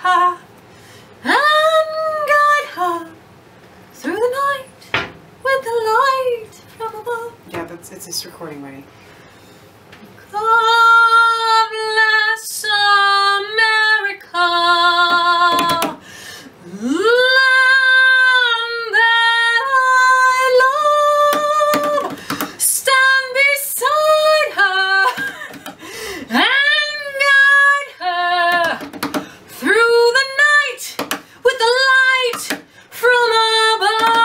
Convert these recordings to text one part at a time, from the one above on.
her and guide her through the night with the light from above. Yeah, it's this recording ready. God bless America, land that I love. Stand beside her and guide her through the night with the light from above.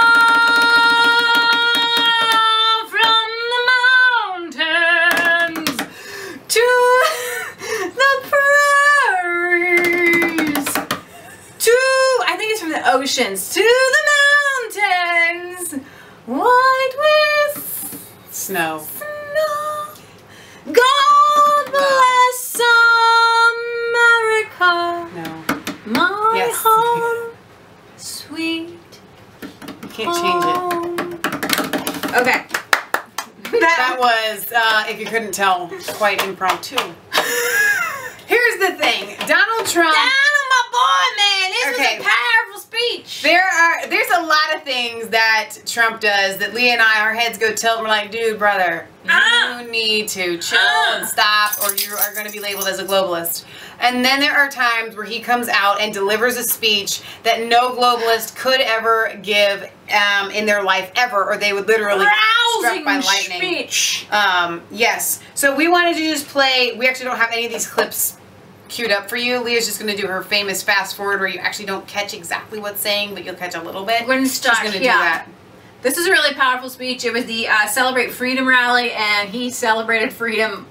From the mountains to the prairies, to, I think it's from the oceans, to the mountains, white with Snow. snow. God bless America, No. my Yes. home, sweet You can't change it. home. Okay. That was, if you couldn't tell, quite impromptu. Here's the thing. Donald Trump... Donald, my boy, man. This Okay. was a powerful speech. There's a lot of things that Trump does that Leah and I, our heads go tilt and we're like, dude, brother, you need to chill and stop or you are going to be labeled as a globalist. And then there are times where he comes out and delivers a speech that no globalist could ever give in their life ever, or they would literally get struck by lightning. Speech. Yes. So we wanted to just play, we actually don't have any of these clips queued up for you. Leah's just going to do her famous fast forward where you actually don't catch exactly what's saying, but you'll catch a little bit. We're going to start She's going to do here. that. This is a really powerful speech. It was the Celebrate Freedom rally, and he celebrated freedom.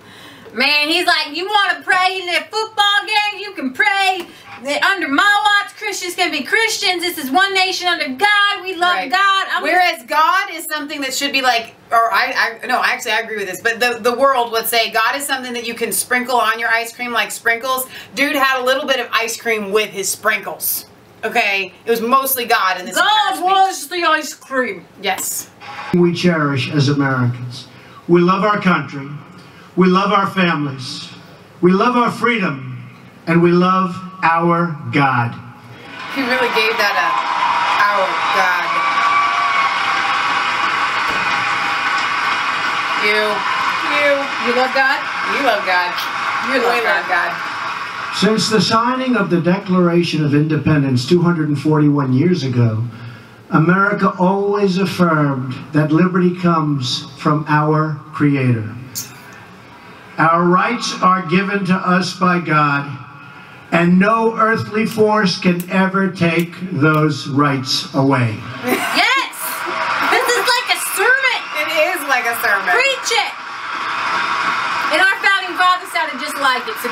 Man, he's like, you want to pray in a football game? You can pray. Under my watch, Christians can be Christians. This is one nation under God. We love God. Whereas God is something that should be like, or actually I agree with this, but the world would say God is something that you can sprinkle on your ice cream like sprinkles. Dude had a little bit of ice cream with his sprinkles. Okay? It was mostly God in this God was the ice cream. Yes. We cherish as Americans. We love our country. We love our families. We love our freedom. And we love our God. He really gave that our God. You love God? You love God. You love God. Since the signing of the Declaration of Independence 241 years ago, America always affirmed that liberty comes from our Creator. Our rights are given to us by God, and no earthly force can ever take those rights away. Yes! This is like a sermon. It is like a sermon. Preach it! And our founding fathers sounded just like it, so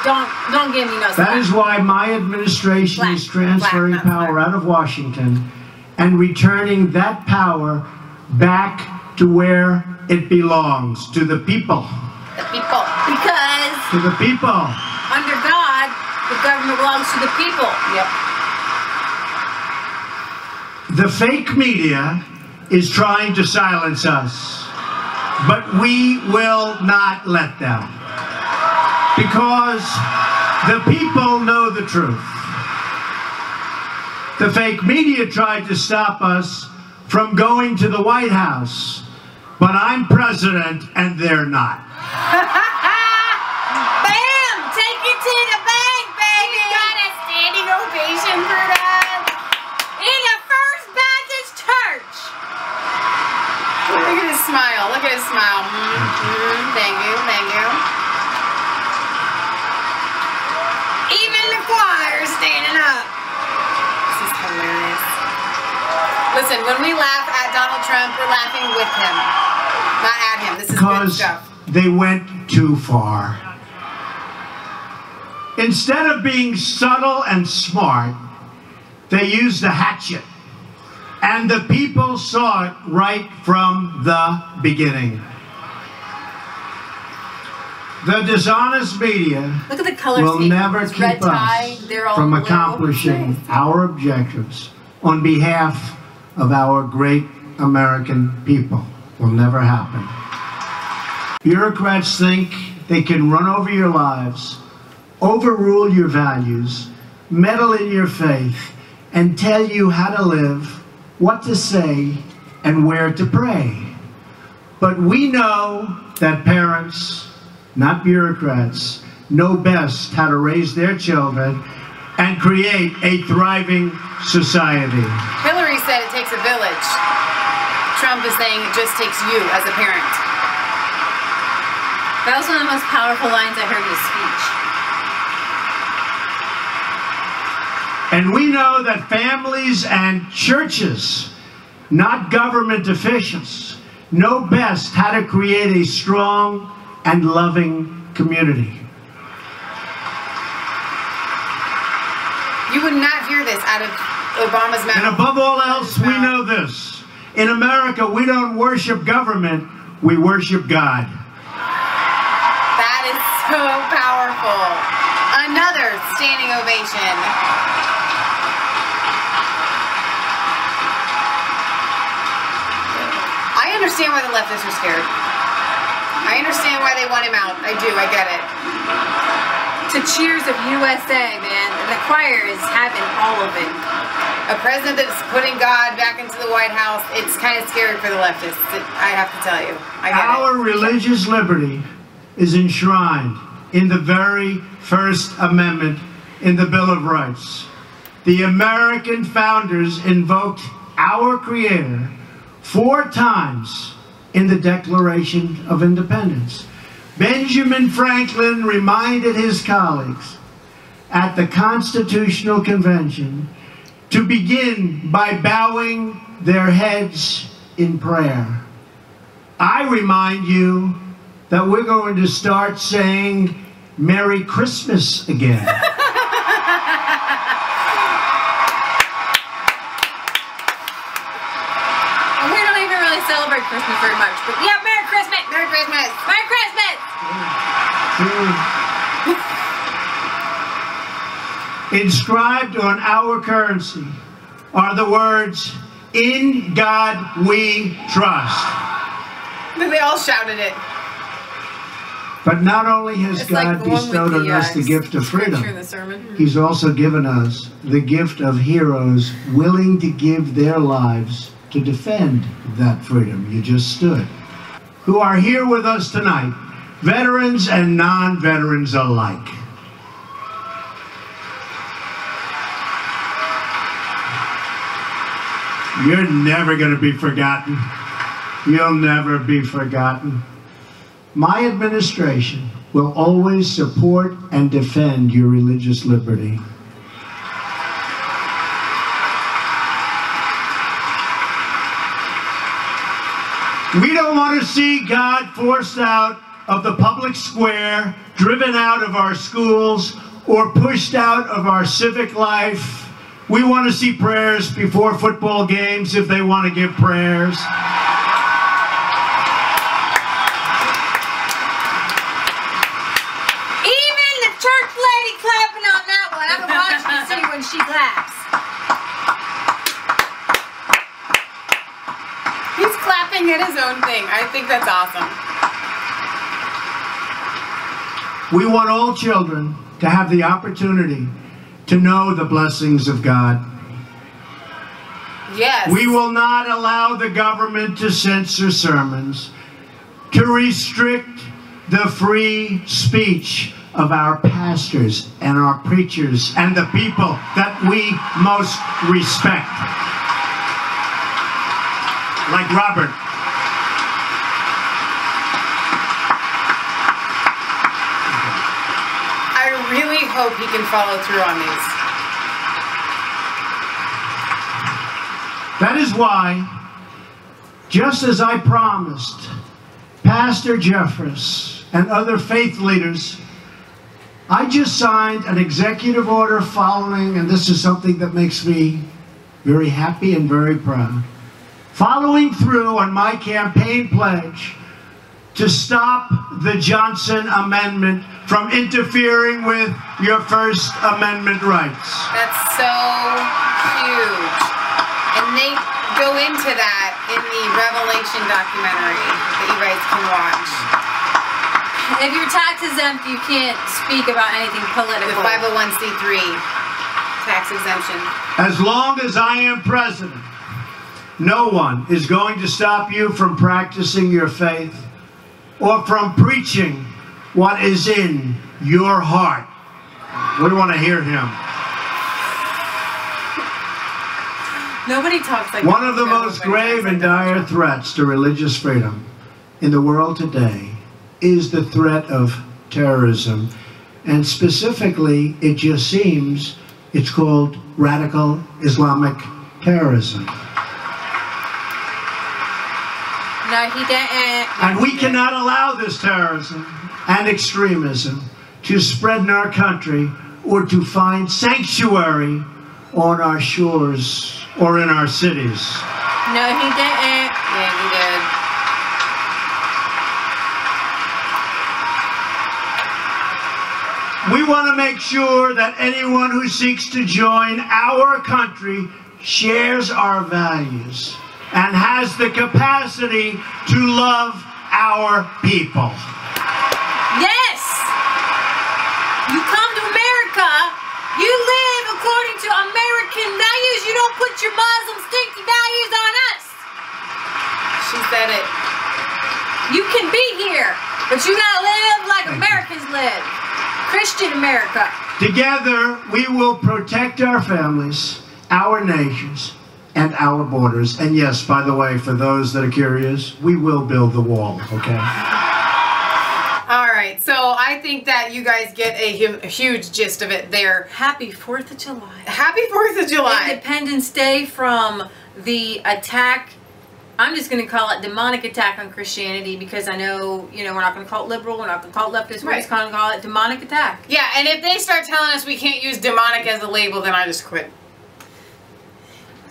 don't give me no slack. That is why my administration is transferring power out of Washington and returning that power back to where it belongs, to the people. The people. Because To the people. under God, the government belongs to the people. Yep. The fake media is trying to silence us, but we will not let them. Because the people know the truth. The fake media tried to stop us from going to the White House, but I'm president and they're not. Bam! Take it to the bank, baby! We got a standing ovation for that. In the First Baptist Church. Look at his smile. Look at his smile. Thank you. Thank you. Even the choir is standing up. This is hilarious. Listen, when we laugh at Donald Trump, we're laughing with him. Not at him. This is good stuff. They went too far. Instead of being subtle and smart, they used a hatchet. And the people saw it right from the beginning. The dishonest media Look at the color will scheme. never It's keep red tie, us they're all from blue. accomplishing our objectives on behalf of our great American people. Will never happen. Bureaucrats think they can run over your lives, overrule your values, meddle in your faith, and tell you how to live, what to say, and where to pray. But we know that parents, not bureaucrats, know best how to raise their children and create a thriving society. Hillary said it takes a village. Trump is saying it just takes you as a parent. That was one of the most powerful lines I heard in his speech. And we know that families and churches, not government officials, know best how to create a strong and loving community. You would not hear this out of Obama's mouth. And above all else, we know this. In America, we don't worship government, we worship God. That is so powerful. Another standing ovation. I understand why the leftists are scared. I understand why they want him out. I do, I get it. To cheers of USA, man. The choir is having all of it. A president that's putting God back into the White House, it's kind of scary for the leftists, I have to tell you. I get Our religious liberty is enshrined in the very First Amendment in the Bill of Rights. The American founders invoked our Creator 4 times in the Declaration of Independence. Benjamin Franklin reminded his colleagues at the Constitutional Convention to begin by bowing their heads in prayer. I remind you that we're going to start saying Merry Christmas again. We don't even really celebrate Christmas very much, but yeah, Merry Christmas! Merry Christmas! Merry Christmas! Inscribed on our currency are the words, "In God we trust." They all shouted it. But not only has It's God like the one bestowed with on the, us the gift of scripture in freedom, the sermon. He's also given us the gift of heroes willing to give their lives to defend that freedom you just stood, who are here with us tonight, veterans and non-veterans alike. You're never going to be forgotten. You'll never be forgotten. My administration will always support and defend your religious liberty. We don't want to see God forced out of the public square, driven out of our schools, or pushed out of our civic life. We want to see prayers before football games if they want to give prayers. Even the church lady clapping on that one. I've been watching to see when she claps. He's clapping at his own thing. I think that's awesome. We want all children to have the opportunity to know the blessings of God. Yes. We will not allow the government to censor sermons, to restrict the free speech of our pastors and our preachers and the people that we most respect. Like Robert. I really hope he can follow through on these. That is why, just as I promised Pastor Jeffress and other faith leaders, I just signed an executive order following, and this is something that makes me very happy and very proud, following through on my campaign pledge to stop the Johnson Amendment from interfering with your First Amendment rights. That's so huge. And they go into that in the Revelation documentary that you guys can watch. If your tax exempt, you can't speak about anything The political. 501c3. tax exemption. As long as I am president, no one is going to stop you from practicing your faith or from preaching what is in your heart. We want to hear him. Nobody talks like One of the most grave and dire threats to religious freedom in the world today is the threat of terrorism. And specifically, it just seems it's called radical Islamic terrorism. No, he didn't. And we cannot allow this terrorism and extremism to spread in our country or to find sanctuary on our shores or in our cities. No, he didn't. Yeah, he did. We want to make sure that anyone who seeks to join our country shares our values and has the capacity to love our people. Yes! You come to America, you live according to American values. You don't put your Muslim stinky values on us. She said it. You can be here, but you gotta live like Americans live. Christian America. Together, we will protect our families, our nations, and our borders. And yes, by the way, for those that are curious, we will build the wall, okay? All right, so I think that you guys get a huge gist of it there. Happy 4th of July. Happy 4th of July. Independence Day from the attack. I'm just going to call it demonic attack on Christianity because I know, you know, we're not going to call it liberal, we're not going to call it leftist, we're just going to call it demonic attack. Yeah, and if they start telling us we can't use demonic as a label, then I just quit.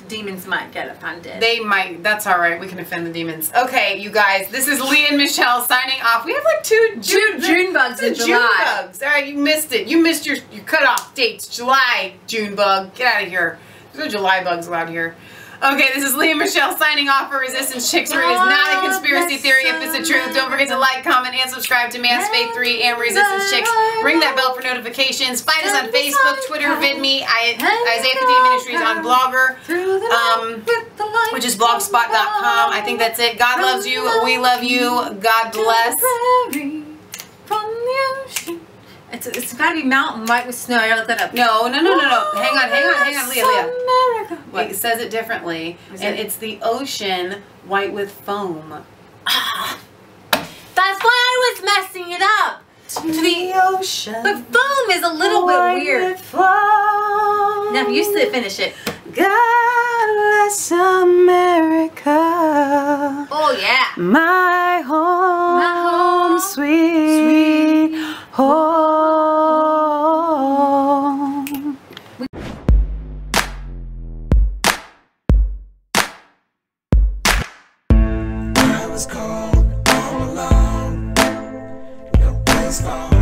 Demons might get offended. They might. That's all right. We can offend the demons. Okay, you guys. This is Leah and Michelle signing off. We have like two June bugs in July. June bugs. All right, you missed it. You missed your cutoff dates. July June bug. Get out of here. There's no July bugs allowed here. Okay, this is Leah and Michelle signing off for Resistance Chicks, where it is not a conspiracy theory if it's the truth. Don't forget to like, comment, and subscribe to Man's Faith 3 and Resistance Chicks. Ring that bell for notifications. Find us on Facebook, Twitter, VidMe, Isaiah 15 Ministries on Blogger, which is blogspot.com. I think that's it. God loves you. We love you. God bless. It's got to be mountain white with snow. I gotta look that up. No. Hang on, Leah. Wait, it says it differently. And it's the ocean white with foam. That's why I was messing it up. To the ocean. But foam is a little bit weird. Now, you still finish it. God bless America. Oh, yeah. My home, sweet home. I was cold, all alone. No place for